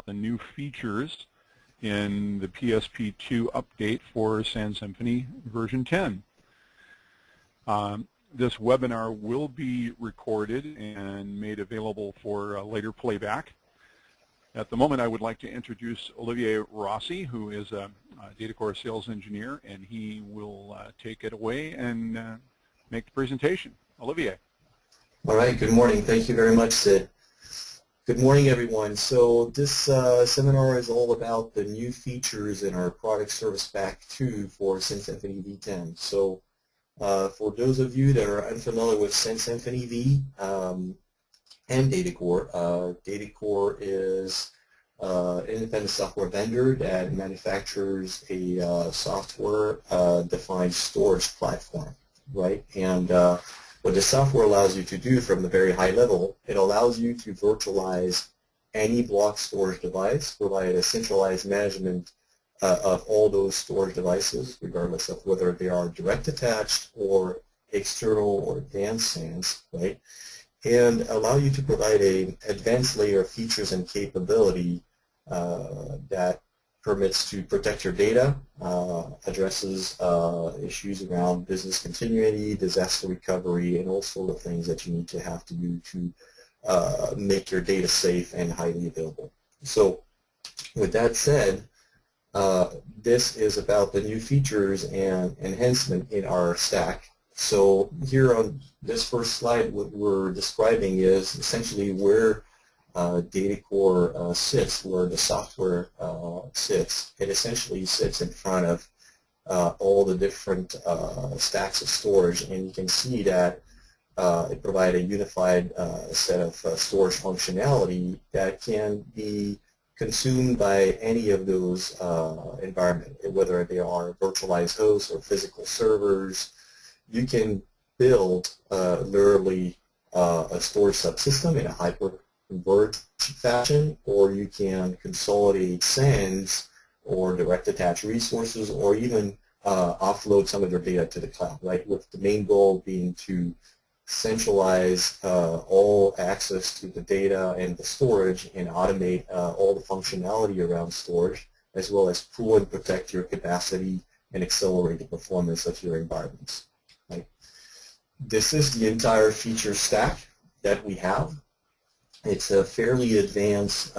the new features in the PSP2 update for SANsymphony version 10. This webinar will be recorded and made available for later playback. At the moment, I would like to introduce Olivier Rossi, who is a DataCore sales engineer, and he will take it away and make the presentation. Olivier. All right, good morning. Thank you very much, Sid. Good morning, everyone. So this seminar is all about the new features in our Product Service Pack 2 for SANsymphony V10. So for those of you that are unfamiliar with SANsymphony-V and DataCore, DataCore is an independent software vendor that manufactures a software-defined storage platform, right? And what the software allows you to do from the very high level, it allows you to virtualize any block storage device, provide a centralized management of all those storage devices, regardless of whether they are direct attached or external or advanced SANs, right? And allow you to provide an advanced layer of features and capability that permits to protect your data, addresses issues around business continuity, disaster recovery, and all sorts of things that you need to have to do to make your data safe and highly available. So with that said, this is about the new features and enhancement in our stack. So here on this first slide, what we're describing is essentially where DataCore sits, where the software sits. It essentially sits in front of all the different stacks of storage, and you can see that it provides a unified set of storage functionality that can be consumed by any of those environments, whether they are virtualized hosts or physical servers. You can build literally a storage subsystem in a hyper-converged fashion, or you can consolidate SANs or direct attach resources, or even offload some of your data to the cloud, right? With the main goal being to centralize all access to the data and the storage and automate all the functionality around storage, as well as pool and protect your capacity and accelerate the performance of your environments. Right? This is the entire feature stack that we have. It's a fairly advanced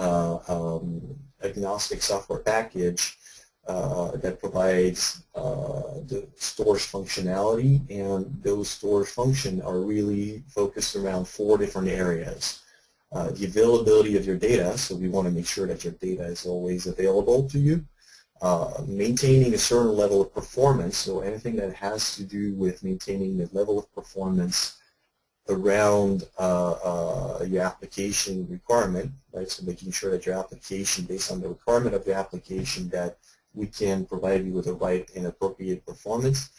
agnostic software package that provides the storage functionality, and those storage functions are really focused around 4 different areas. The availability of your data, so we want to make sure that your data is always available to you. Maintaining a certain level of performance, so anything that has to do with maintaining the level of performance around your application requirement, right? So making sure that your application, based on the requirement of the application, that we can provide you with the right and appropriate performance.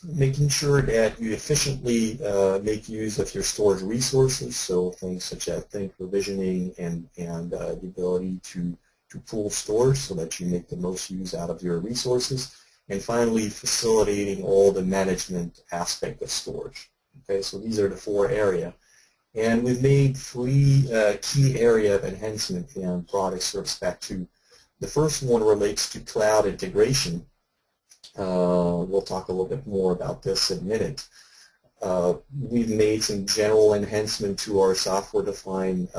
Making sure that you efficiently make use of your storage resources, so things such as provisioning and the ability to pool storage so that you make the most use out of your resources. And finally, facilitating all the management aspect of storage. Okay, so these are the 4 areas. And we've made 3 key areas of enhancement in Product Service Pack 2. The first one relates to cloud integration. We'll talk a little bit more about this in a minute. We've made some general enhancement to our software-defined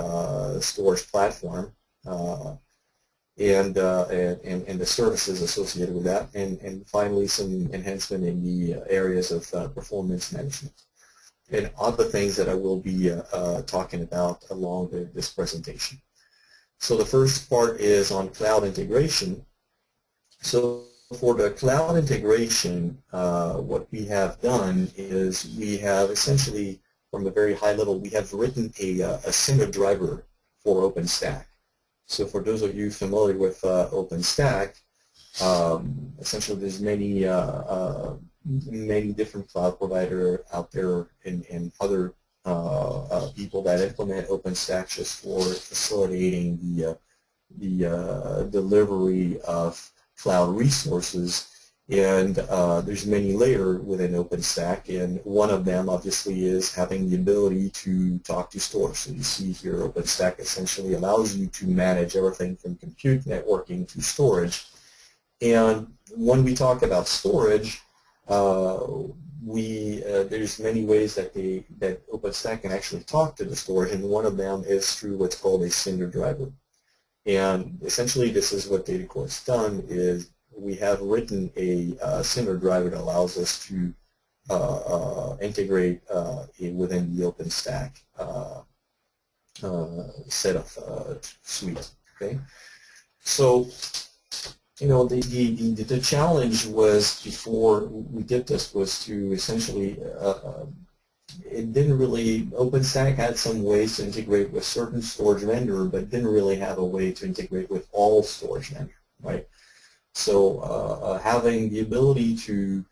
storage platform and the services associated with that. And finally, some enhancement in the areas of performance management and other things that I will be talking about along this presentation. So the first part is on cloud integration. So for the cloud integration, what we have done is we have essentially, from a very high level, we have written a Cinder Driver for OpenStack. So for those of you familiar with OpenStack, essentially there's many different cloud providers out there and other people that implement OpenStack just for facilitating the delivery of cloud resources. And there's many layers within OpenStack, and one of them obviously is having the ability to talk to storage. So you see here OpenStack essentially allows you to manage everything from compute networking to storage. And when we talk about storage, there's many ways that OpenStack can actually talk to the storage, and one of them is through what's called a Cinder Driver. And essentially this is what DataCore has done is we have written a Cinder Driver that allows us to integrate within the OpenStack set of suite. Okay, so the challenge was before we did this was to essentially it didn't really OpenStack had some ways to integrate with certain storage vendor, but didn't really have a way to integrate with all storage vendor, right? So having the ability to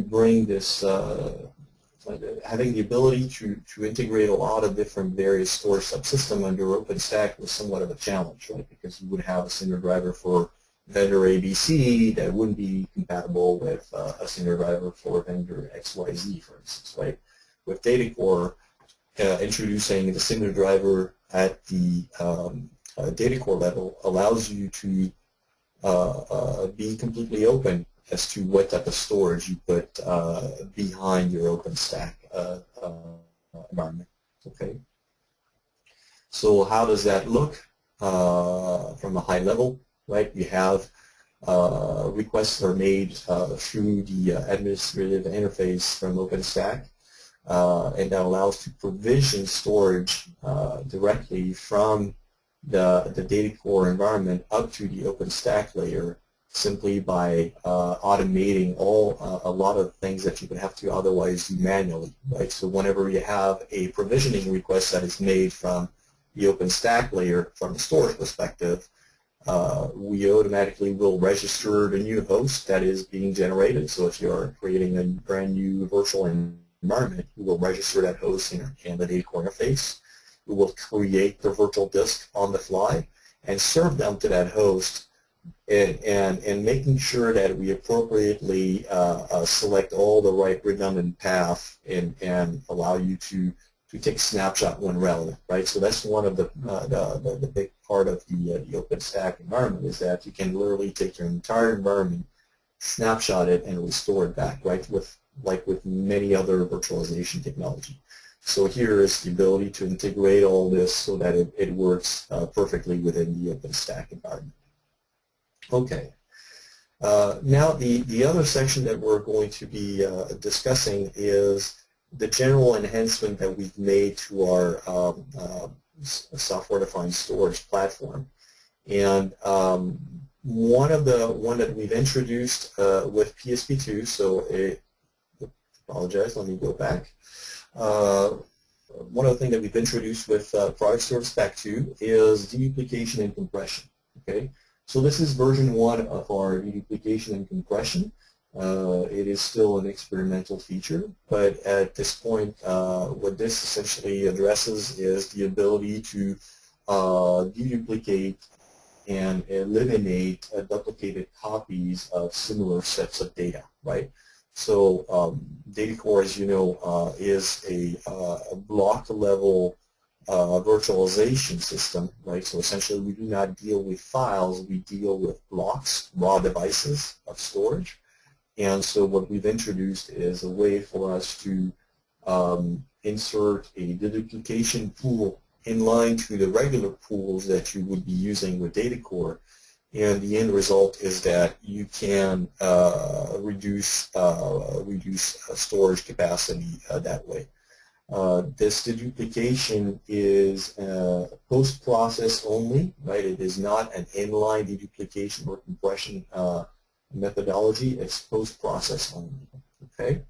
bring this, having the ability to integrate a lot of different various storage subsystems under OpenStack was somewhat of a challenge, right? Because you would have a Cinder Driver for vendor ABC that wouldn't be compatible with a Cinder Driver for vendor XYZ, for instance, right? With DataCore, introducing the Cinder Driver at the DataCore level allows you to be completely open as to what type of storage you put behind your OpenStack environment. Okay. So how does that look from a high level? Right. You have requests are made through the administrative interface from OpenStack, and that allows to provision storage directly from the DataCore environment up to the OpenStack layer simply by automating a lot of things that you would have to otherwise do manually, right? So whenever you have a provisioning request that is made from the OpenStack layer from the storage perspective, we automatically will register the new host that is being generated. So if you're creating a brand new virtual environment, you will register that host in the DataCore interface. We will create the virtual disk on the fly and serve them to that host, and making sure that we appropriately select all the right redundant path and allow you to take a snapshot when relevant, right? So that's one of the big part of the OpenStack environment is that you can literally take your entire environment, snapshot it, and restore it back, right? Like with many other virtualization technology. So here is the ability to integrate all this so that it works perfectly within the OpenStack environment. Okay. Now the other section that we're going to be discussing is the general enhancement that we've made to our software-defined storage platform. And one that we've introduced with PSP2, so apologize, let me go back. One of the things that we've introduced with Product Service Pack 2 is deduplication and compression. Okay, so this is version 1 of our deduplication and compression. It is still an experimental feature, but at this point, what this essentially addresses is the ability to deduplicate and eliminate duplicated copies of similar sets of data, right? So DataCore, as you know, is a block-level virtualization system, right? So essentially, we do not deal with files; we deal with blocks, raw devices of storage. And so what we've introduced is a way for us to insert a deduplication pool in line to the regular pools that you would be using with DataCore. And the end result is that you can reduce storage capacity that way. This deduplication is post-process only, right? It is not an inline deduplication or compression methodology. It's post-process only. Okay.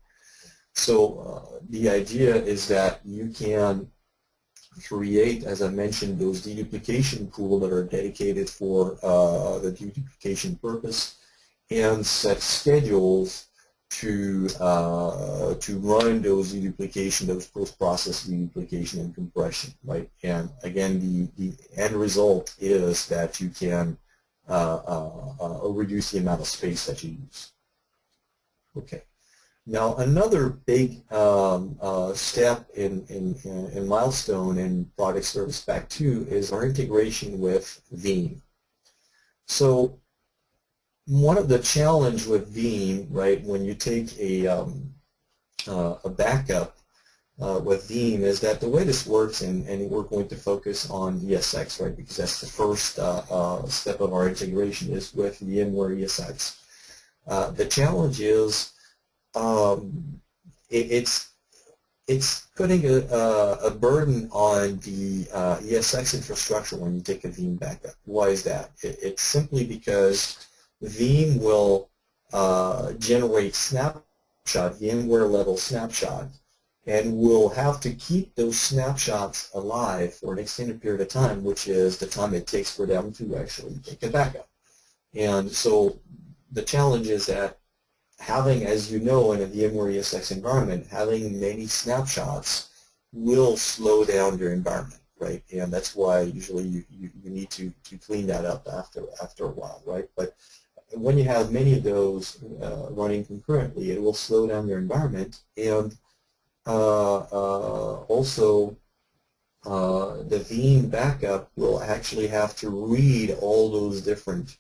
So the idea is that you can create, as I mentioned, those deduplication pools that are dedicated for the deduplication purpose, and set schedules to run those deduplication, those post-process deduplication and compression, right? And again, the end result is that you can reduce the amount of space that you use. Okay. Now, another big step in milestone in Product Service Pack 2 is our integration with Veeam. So, one of the challenge with Veeam, right, when you take a backup with Veeam is that the way this works, and we're going to focus on ESX, right, because that's the first step of our integration is with VMware ESX. The challenge is it's putting a burden on the ESX infrastructure when you take a Veeam backup. Why is that? It's simply because Veeam will generate VMware level snapshot, and we'll have to keep those snapshots alive for an extended period of time, which is the time it takes for them to actually take a backup. And so the challenge is that having, as you know, in a VMware ESX environment, having many snapshots will slow down your environment, right? And that's why usually you need to clean that up after a while, right? But when you have many of those running concurrently, it will slow down your environment, and also the Veeam backup will actually have to read all those different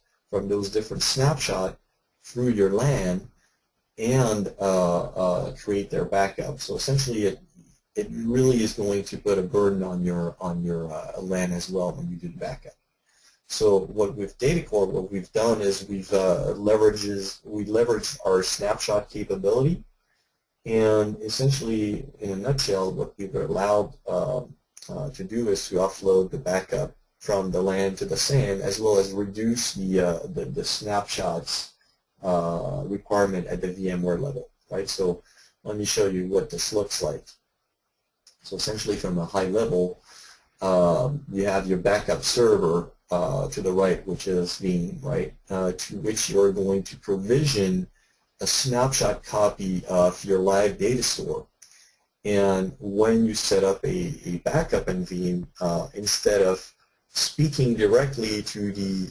snapshots through your LAN and create their backup. So essentially, it really is going to put a burden on your LAN as well when you do the backup. So with DataCore, what we've done is we've leveraged our snapshot capability, and essentially, in a nutshell, what we've allowed to do is to offload the backup from the LAN to the SAN, as well as reduce the snapshots requirement at the VMware level, right? So let me show you what this looks like. So essentially, from a high level, you have your backup server to the right, which is Veeam, right, to which you're going to provision a snapshot copy of your live data store. And when you set up a backup in Veeam, instead of speaking directly to the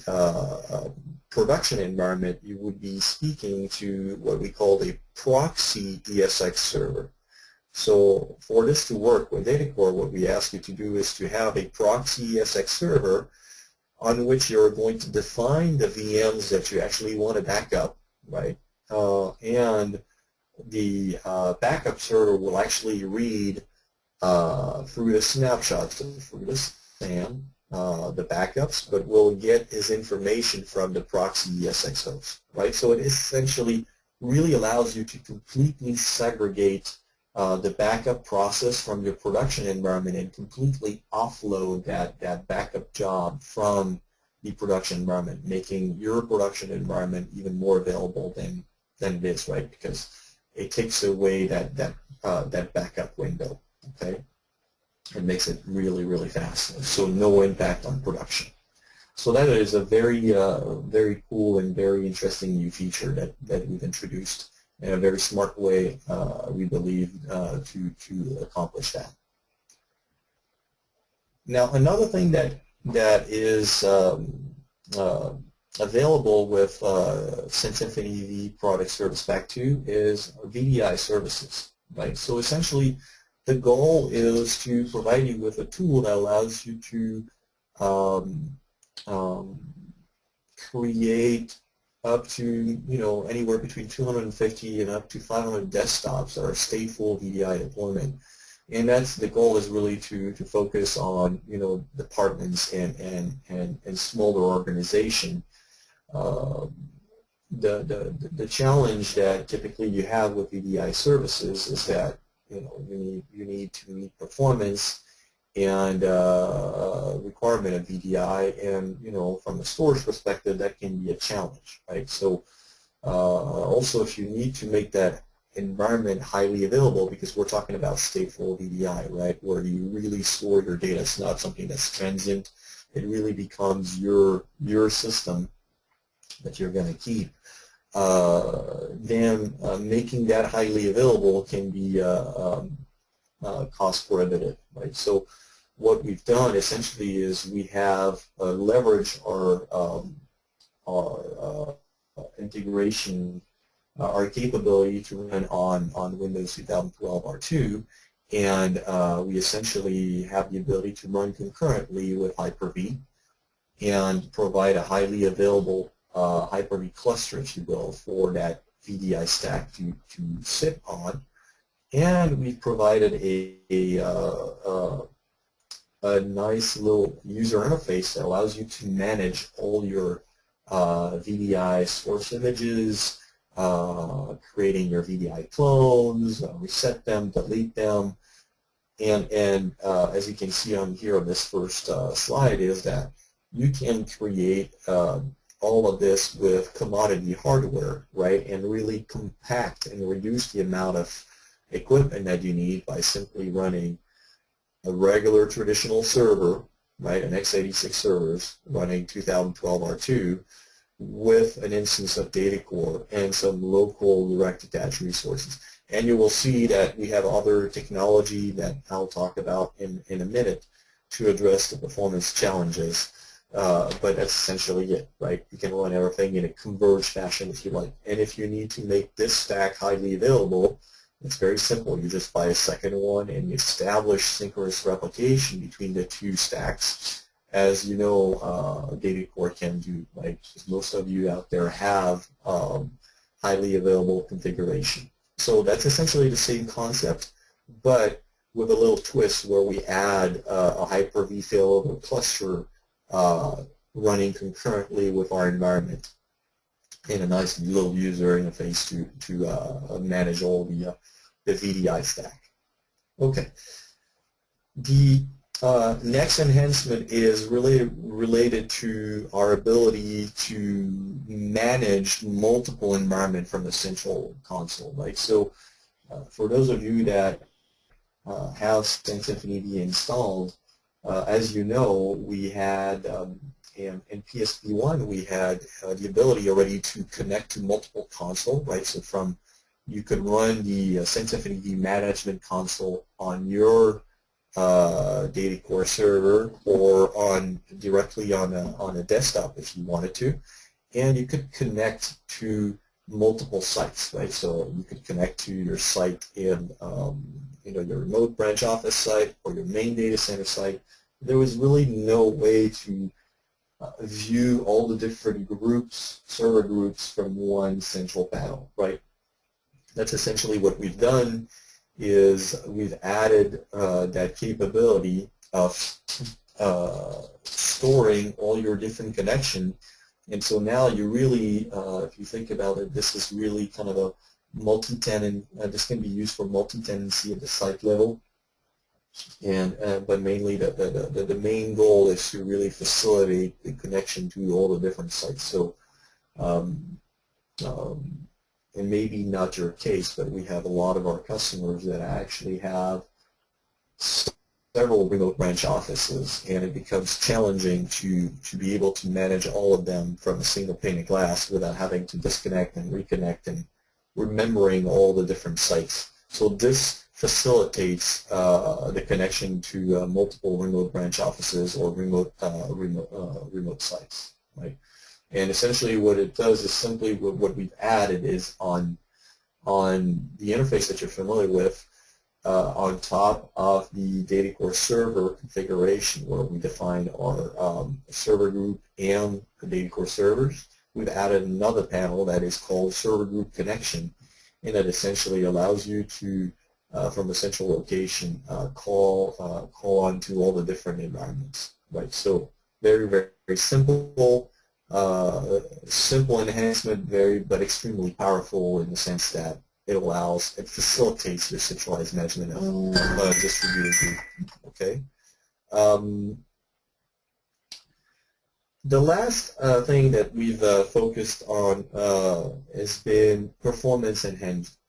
production environment, you would be speaking to what we call a proxy ESX server. So for this to work with DataCore, what we ask you to do is to have a proxy ESX server on which you're going to define the VMs that you actually want to back up, right? And the backup server will actually read through the snapshots, through the SAN, the backups, but will get his information from the proxy ESX host, right? So it essentially really allows you to completely segregate the backup process from your production environment and completely offload that backup job from the production environment, making your production environment even more available than it is, right? Because it takes away that backup window, okay? It makes it really, really fast, so no impact on production. So that is a very, very cool and very interesting new feature that we've introduced in a very smart way, we believe, to accomplish that. Now, another thing that is available with SANsymphony-V Product Service Pack 2 is VDI Services, right? So essentially, the goal is to provide you with a tool that allows you to create up to, anywhere between 250 and up to 500 desktops that are stateful VDI deployment. And that's the goal, is really to focus on, departments and smaller organization. The challenge that typically you have with VDI services is that you need to meet performance and requirement of VDI, and from a storage perspective, that can be a challenge, right? So also, if you need to make that environment highly available, because we're talking about stateful VDI, right, where you really store your data, it's not something that's transient. It really becomes your system that you're going to keep. Then making that highly available can be cost prohibitive, right? So what we've done essentially is we have leveraged our integration our capability to run on Windows 2012 R2, and we essentially have the ability to run concurrently with HyperV and provide a highly available HyperV cluster, if you will, for that VDI stack to sit on. And we've provided a nice little user interface that allows you to manage all your VDI source images, creating your VDI clones, reset them, delete them, and as you can see on here on this first slide is that you can create all of this with commodity hardware, right, and really compact and reduce the amount of equipment that you need by simply running a regular traditional server, right, an x86 servers running 2012 R2 with an instance of DataCore and some local direct attached resources. And you will see that we have other technology that I'll talk about in a minute to address the performance challenges. But that's essentially it, right? You can run everything in a converged fashion if you like. And if you need to make this stack highly available, it's very simple. You just buy a second one and you establish synchronous replication between the two stacks, as you know DataCore can do, right? Because most of you out there have highly available configuration. So that's essentially the same concept, but with a little twist where we add a HyperV failover cluster running concurrently with our environment in a nice little user interface to manage all the VDI stack. Okay. The next enhancement is really related to our ability to manage multiple environments from the central console, right? So for those of you that have SANsymphony-V installed, as you know, we had in PSP1 we had the ability already to connect to multiple consoles, right? So from you could run the SANsymphony-V management console on your DataCore server or directly on a desktop if you wanted to, and you could connect to multiple sites, right? So you could connect to your site in your remote branch office site or your main data center site. There was really no way to view all the different groups, server groups, from one central panel, right? That's essentially what we've done. Is we've added that capability of storing all your different connections, and so now you really, if you think about it, this is really kind of a multi-tenant. This can be used for multi-tenancy at the site level, and but mainly the main goal is to really facilitate the connection to all the different sites. So. And maybe not your case, but we have a lot of our customers that actually have several remote branch offices, and it becomes challenging to be able to manage all of them from a single pane of glass without having to disconnect and reconnect and remembering all the different sites. So this facilitates the connection to multiple remote branch offices or remote sites, right? And essentially what it does is simply what we've added is on the interface that you're familiar with, on top of the DataCore server configuration where we define our server group and the DataCore servers, we've added another panel that is called server group connection, and that essentially allows you to, from a central location, call on to all the different environments, right? So very, very, very simple. Simple enhancement, but extremely powerful in the sense that it facilitates your centralized management of a distributed group. Okay. The last thing that we've focused on has been performance enhancement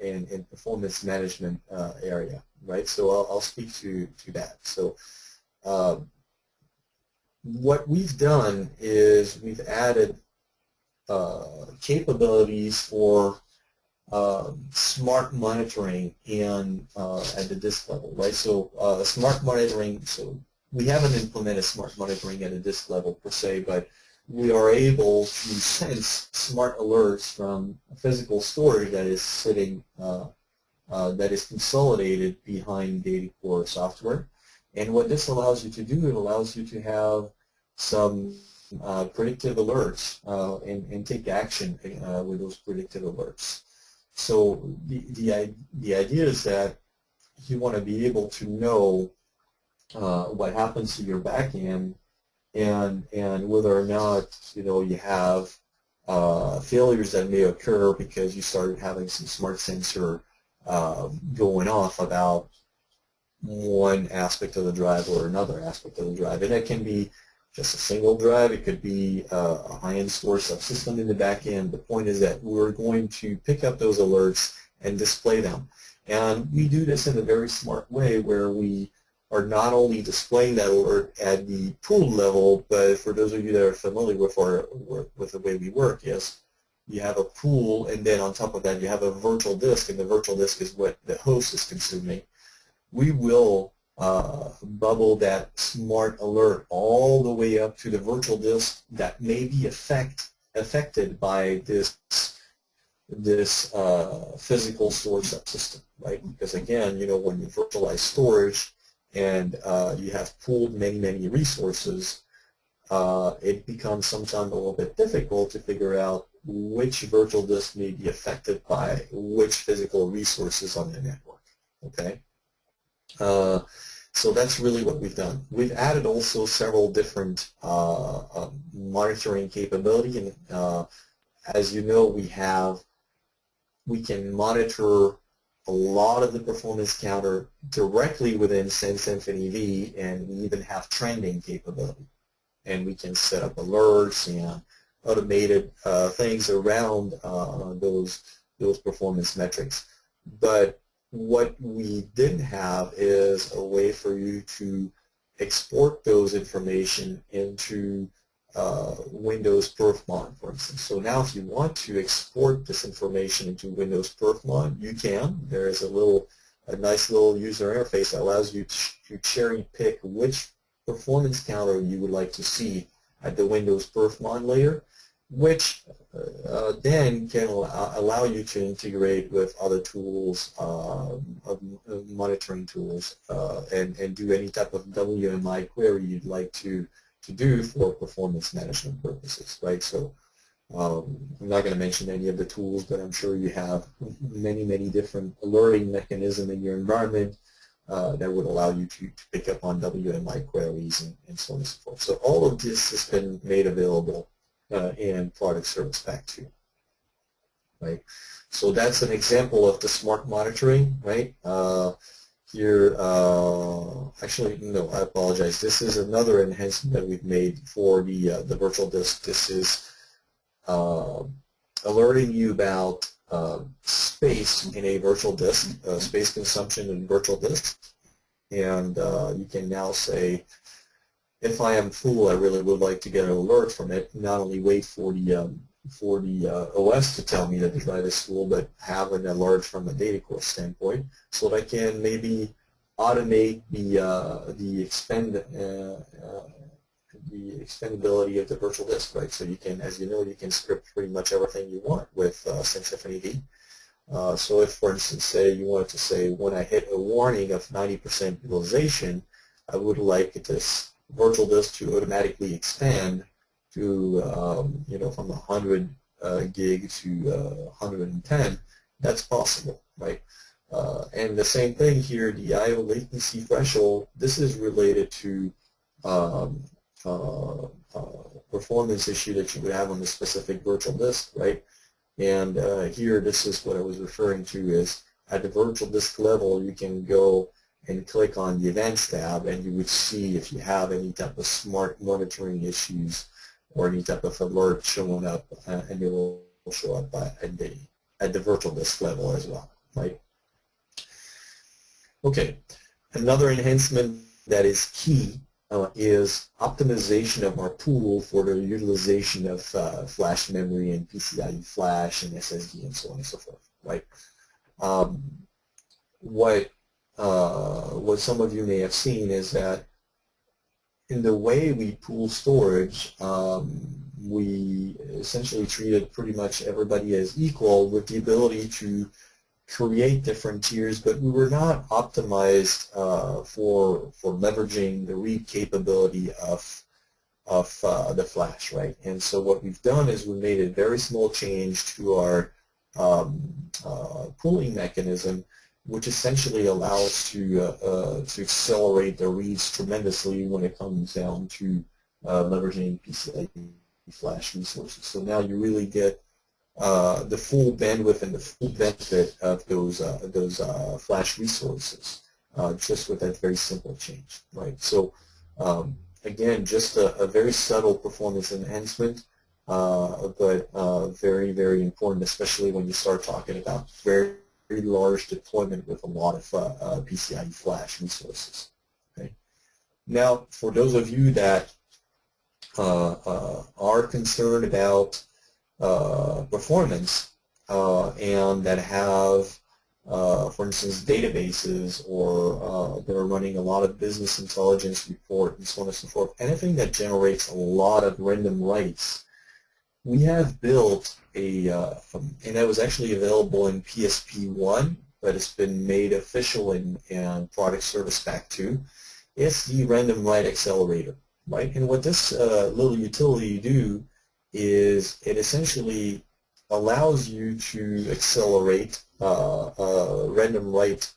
and performance management area, right? So I'll speak to that. So. What we've done is we've added capabilities for smart monitoring at the disk level, right? So smart monitoring. So we haven't implemented smart monitoring at a disk level per se, but we are able to sense smart alerts from physical storage that is sitting, that is consolidated behind DataCore software. And what this allows you to do, it allows you to have some predictive alerts and take action with those predictive alerts. So the idea is that you want to be able to know what happens to your backend and whether or not you have failures that may occur because you started having some smart sensor going off about one aspect of the drive or another aspect of the drive. And that can be just a single drive. It could be a high-end store subsystem in the back end. The point is that we're going to pick up those alerts and display them. And we do this in a very smart way where we are not only displaying that alert at the pool level, but for those of you that are familiar with the way we work, yes, you have a pool, and then on top of that you have a virtual disk, and the virtual disk is what the host is consuming. We will bubble that smart alert all the way up to the virtual disk that may be affected by this physical storage subsystem, right? Because again, when you virtualize storage and you have pooled many resources, it becomes sometimes a little bit difficult to figure out which virtual disk may be affected by which physical resources on the network, okay? So that's really what we've done. We've added also several different monitoring capability, and as you know, we can monitor a lot of the performance counter directly within SANsymphony-V, and we even have trending capability. And we can set up alerts and automated things around those performance metrics. But what we didn't have is a way for you to export those information into Windows Perfmon, for instance. So now if you want to export this information into Windows Perfmon, you can. There is a nice little user interface that allows you to cherry pick which performance counter you would like to see at the Windows Perfmon layer, which then can allow you to integrate with other tools, monitoring tools, and do any type of WMI query you'd like to do for performance management purposes, right? So I'm not going to mention any of the tools, but I'm sure you have many different alerting mechanisms in your environment that would allow you to pick up on WMI queries and so on and so forth. So all of this has been made available in Product Service Pack 2, right? So that's an example of the smart monitoring, right? Here, actually, no, I apologize. This is another enhancement that we've made for the virtual disk. This is alerting you about space in a virtual disk, space consumption in virtual disk, and you can now say, if I am full, I really would like to get an alert from it. Not only wait for the OS to tell me that the drive is full, but have an alert from a DataCore standpoint, so that I can maybe automate the expandability of the virtual disk, right? So you can, as you know, you can script pretty much everything you want with SANsymphony-V. So if, for instance, say you wanted to say, when I hit a warning of 90% utilization, I would like this virtual disk to automatically expand to, from 100 gig to 110. That's possible, right? And the same thing here, the I/O latency threshold. This is related to performance issue that you would have on the specific virtual disk, right? And here, this is what I was referring to, is at the virtual disk level, you can go and click on the Events tab, and you would see if you have any type of smart monitoring issues or any type of alert showing up, and it will show up at the virtual disk level as well, right? Okay, another enhancement that is key is optimization of our pool for the utilization of flash memory and PCIe flash and SSD and so on and so forth, right? What some of you may have seen is that in the way we pool storage, we essentially treated pretty much everybody as equal with the ability to create different tiers, but we were not optimized for leveraging the read capability of the flash, right? And so what we've done is we made a very small change to our pooling mechanism, which essentially allows to accelerate the reads tremendously when it comes down to leveraging PCIe flash resources. So now you really get the full bandwidth and the full benefit of those flash resources just with that very simple change, right? So again, just a very subtle performance enhancement, but very, very important, especially when you start talking about very large deployment with a lot of PCIe flash resources. Okay. Now, for those of you that are concerned about performance and that have, for instance, databases or that are running a lot of business intelligence report and so on and so forth, anything that generates a lot of random writes, we have built a, and that was actually available in PSP 1, but it's been made official in Product Service Pack 2. It's the Random Write Accelerator, right? And what this little utility do is it essentially allows you to accelerate a random write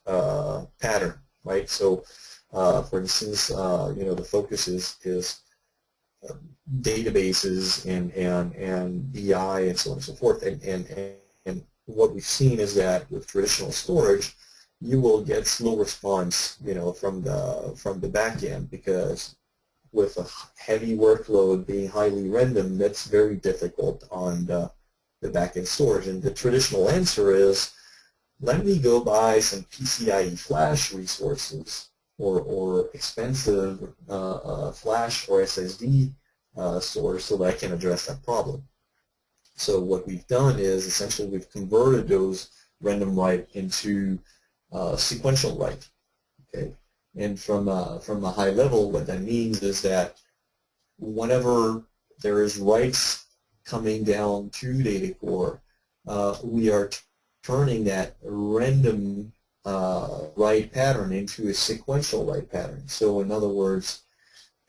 pattern, right? So, for instance, the focus is databases and BI and so on and so forth. And what we've seen is that with traditional storage, you will get slow response, from the back end, because with a heavy workload being highly random, that's very difficult on the back-end storage. And the traditional answer is, let me go buy some PCIe flash resources or expensive flash or SSD storage so that I can address that problem. So what we've done is essentially we've converted those random write into sequential write. Okay. And from a high level, what that means is that whenever there is writes coming down to DataCore, we are turning that random write pattern into a sequential write pattern. So in other words,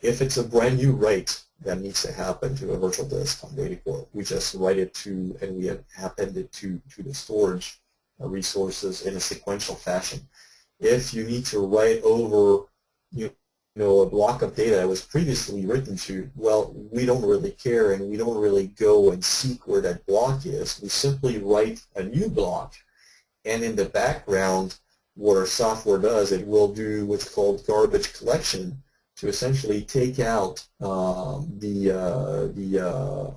if it's a brand new write that needs to happen to a virtual disk on DataCore, we just write it to, and we append it to the storage resources in a sequential fashion. If you need to write over, a block of data that was previously written to, well, we don't really care, and we don't really go and seek where that block is. We simply write a new block, and in the background, what our software does, it will do what's called garbage collection to essentially take out the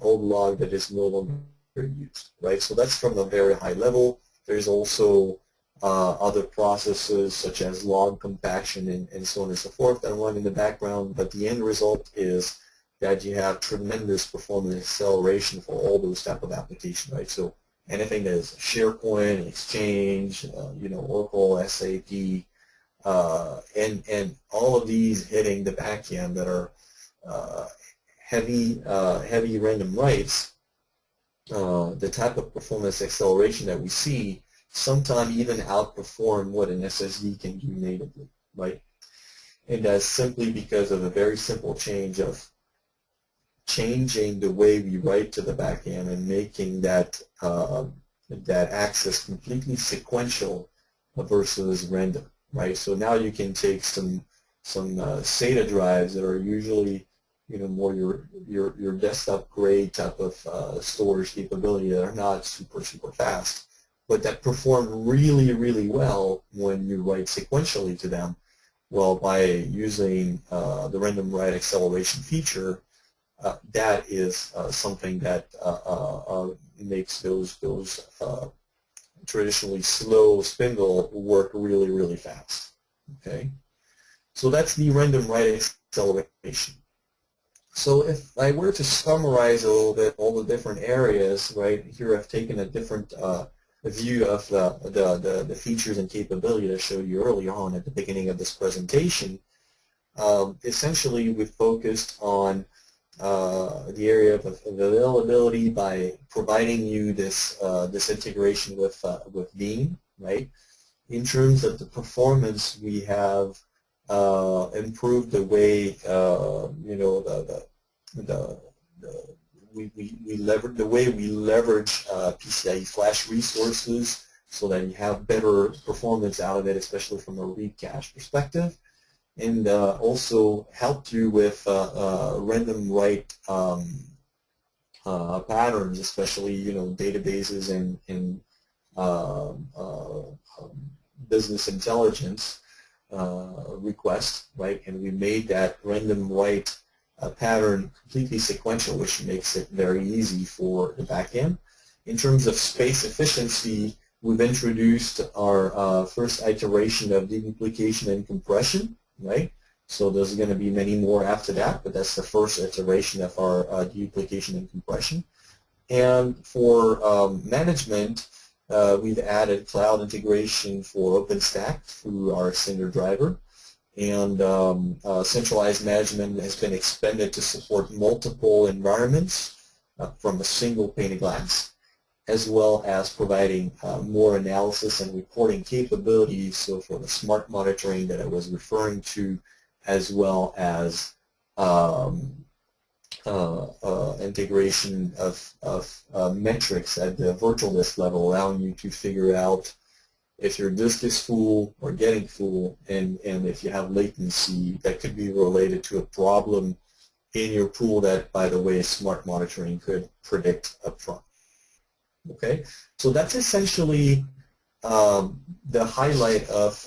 old log that is no longer used, right? So that's from a very high level. There's also other processes such as log compaction and so on and so forth that run in the background, but the end result is that you have tremendous performance acceleration for all those type of applications, right? So anything that is SharePoint, Exchange, Oracle, SAP, and all of these hitting the back end that are heavy random writes, the type of performance acceleration that we see sometimes even outperform what an SSD can do natively, right? And that's simply because of a very simple change of changing the way we write to the back end and making that access completely sequential versus random, right? So now you can take some SATA drives that are usually more your desktop grade type of storage capability that are not super fast, but that perform really, really well when you write sequentially to them. Well, by using the random write acceleration feature, that is something that makes those traditionally slow spindle work really, really fast. Okay, so that's the random write acceleration. So if I were to summarize a little bit all the different areas, right here, I've taken a different view of the features and capability I showed you earlier on at the beginning of this presentation. Essentially, we focused on area of availability by providing you this this integration with Veeam, right? In terms of the performance, we have improved the way you know the way we leverage PCIe flash resources so that you have better performance out of it, especially from a read cache perspective, and also helped you with random write patterns, especially databases and business intelligence requests, right? And we made that random write pattern completely sequential, which makes it very easy for the backend. In terms of space efficiency, we've introduced our first iteration of deduplication and compression, right? So there's going to be many more after that, but that's the first iteration of our deduplication and compression. And for management, we've added cloud integration for OpenStack through our Cinder Driver. And centralized management has been expanded to support multiple environments from a single pane of glass, as well as providing more analysis and reporting capabilities, so for the smart monitoring that I was referring to, as well as integration of metrics at the virtual disk level, allowing you to figure out if your disk is full or getting full, and if you have latency that could be related to a problem in your pool that, by the way, smart monitoring could predict upfront. Okay, so that's essentially the highlight of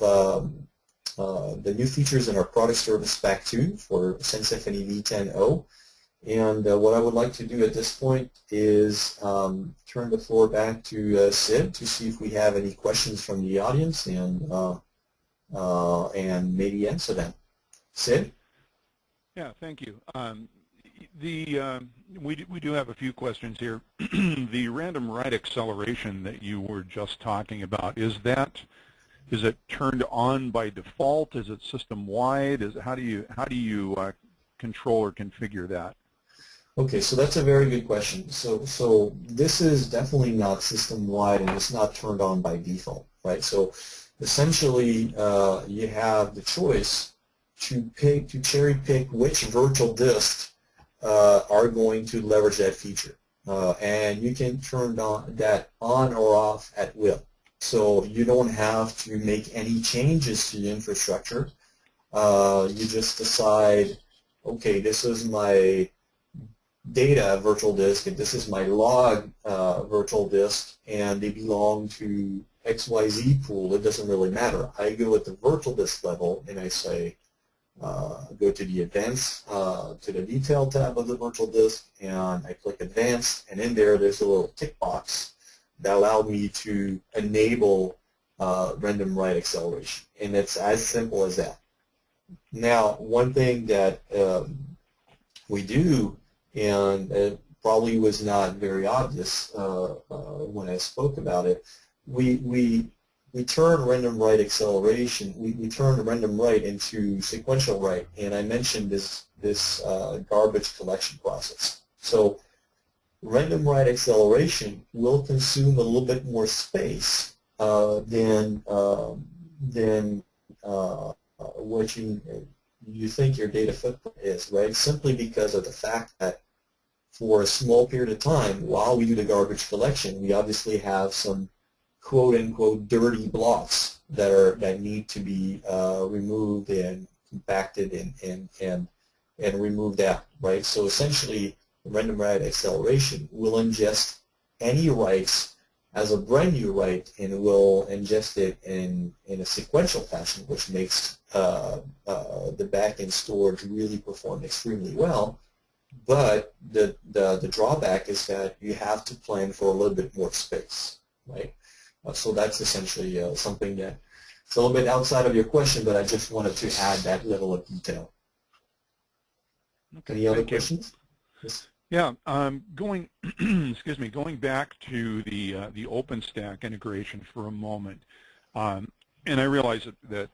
the new features in our product service pack 2 for SANsymphony-V 10.0. And what I would like to do at this point is turn the floor back to Sid to see if we have any questions from the audience and maybe answer them. Sid? Yeah, thank you. We do have a few questions here. The random write acceleration that you were just talking about, is it turned on by default? Is it system wide? How do you control or configure that? Okay, so that's a very good question. So this is definitely not system-wide, and it's not turned on by default, right? So essentially, you have the choice to cherry pick which virtual disks are going to leverage that feature, and you can turn that on or off at will. So you don't have to make any changes to the infrastructure. You just decide, okay, this is my data virtual disk, and this is my log virtual disk, and they belong to XYZ pool. It doesn't really matter. I go at the virtual disk level, and I say, go to the advanced, to the detail tab of the virtual disk, and I click advanced, and in there's a little tick box that allowed me to enable random write acceleration, and it's as simple as that. Now, one thing that we do, and it probably was not very obvious when I spoke about it, we turn random write acceleration, we turn random write into sequential write, and I mentioned this garbage collection process. So random write acceleration will consume a little bit more space than what you think your data footprint is, right? Simply because of the fact that for a small period of time, while we do the garbage collection, we obviously have some quote-unquote dirty blocks that need to be removed and compacted and removed out, right? So essentially, random write acceleration will ingest any writes as a brand new write, and will ingest it in a sequential fashion, which makes the backend storage really perform extremely well. But the drawback is that you have to plan for a little bit more space, right? So that's essentially something that it's a little bit outside of your question, but I just wanted to add that level of detail. Okay, any other questions? Yes. Yeah, going excuse me, going back to the OpenStack integration for a moment. and I realize that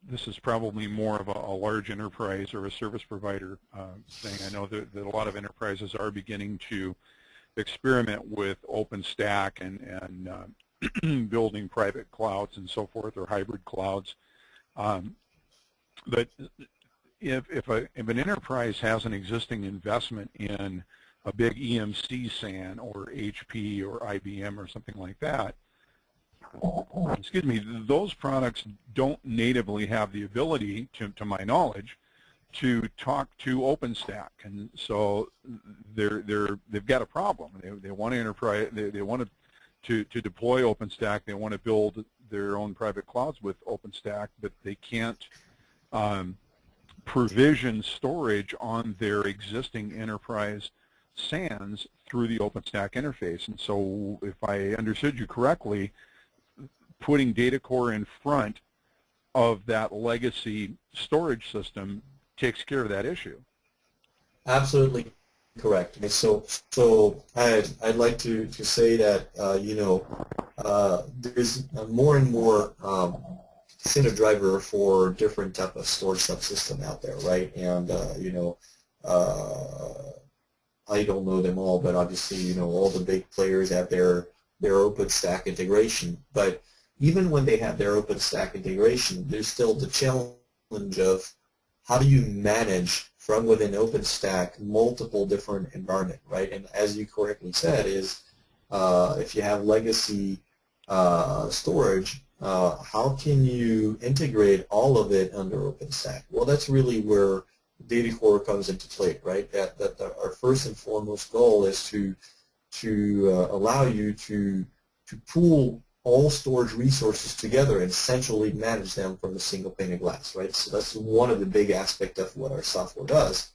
this is probably more of a large enterprise or a service provider thing. I know that a lot of enterprises are beginning to experiment with OpenStack and building private clouds and so forth, or hybrid clouds. But if an enterprise has an existing investment in a big EMC SAN or HP or IBM or something like that, excuse me, those products don't natively have the ability, to my knowledge, to talk to OpenStack, and so they've got a problem. They want to enterprise. They want to deploy OpenStack. They want to build their own private clouds with OpenStack, but they can't provision storage on their existing enterprise SANs through the OpenStack interface. And so, if I understood you correctly, putting DataCore in front of that legacy storage system takes care of that issue. Absolutely correct. And so I'd like to say that there's more and more Cinder Driver for different type of storage subsystem out there, right? And I don't know them all, but obviously all the big players have their OpenStack integration. But even when they have their OpenStack integration, there's still the challenge of how do you manage from within OpenStack multiple different environments, right? And as you correctly said, is if you have legacy storage, how can you integrate all of it under OpenStack? Well, that's really where DataCore comes into play, right? That our first and foremost goal is to allow you to pool all storage resources together and centrally manage them from a single pane of glass, right? So that's one of the big aspects of what our software does,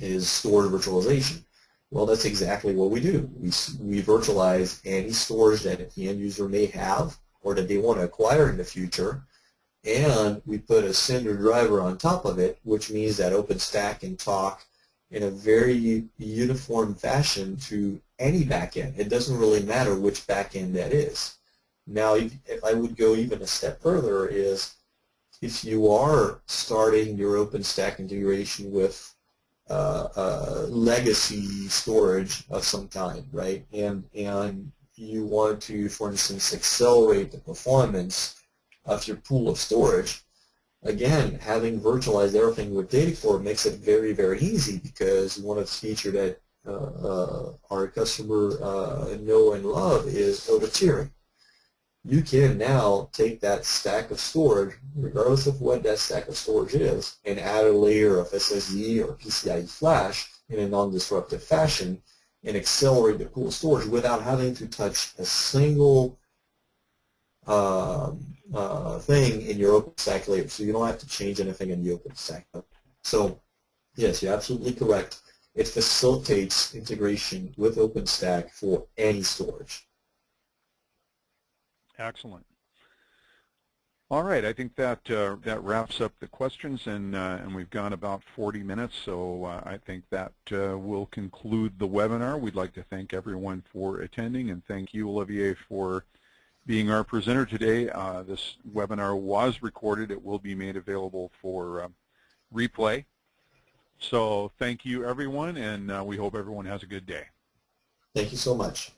is storage virtualization. Well, that's exactly what we do. We virtualize any storage that the end user may have or that they want to acquire in the future, and we put a Cinder driver on top of it, which means that OpenStack can talk in a very uniform fashion to any backend. It doesn't really matter which backend that is. Now, if I would go even a step further, is if you are starting your OpenStack integration with legacy storage of some kind, right, and you want to, for instance, accelerate the performance of your pool of storage, again, having virtualized everything with DataCore makes it very, very easy, because one of the features that our customer know and love is auto-tiering. You can now take that stack of storage, regardless of what that stack of storage is, and add a layer of SSD or PCIe flash in a non-disruptive fashion and accelerate the pool of storage without having to touch a single thing in your OpenStack layer. So you don't have to change anything in the OpenStack. So yes, you're absolutely correct. It facilitates integration with OpenStack for any storage. Excellent. All right, I think that that wraps up the questions, and we've gone about 40 minutes, so I think that will conclude the webinar. We'd like to thank everyone for attending, and thank you, Olivier, for being our presenter today. This webinar was recorded. It will be made available for replay. So thank you, everyone, and we hope everyone has a good day. Thank you so much.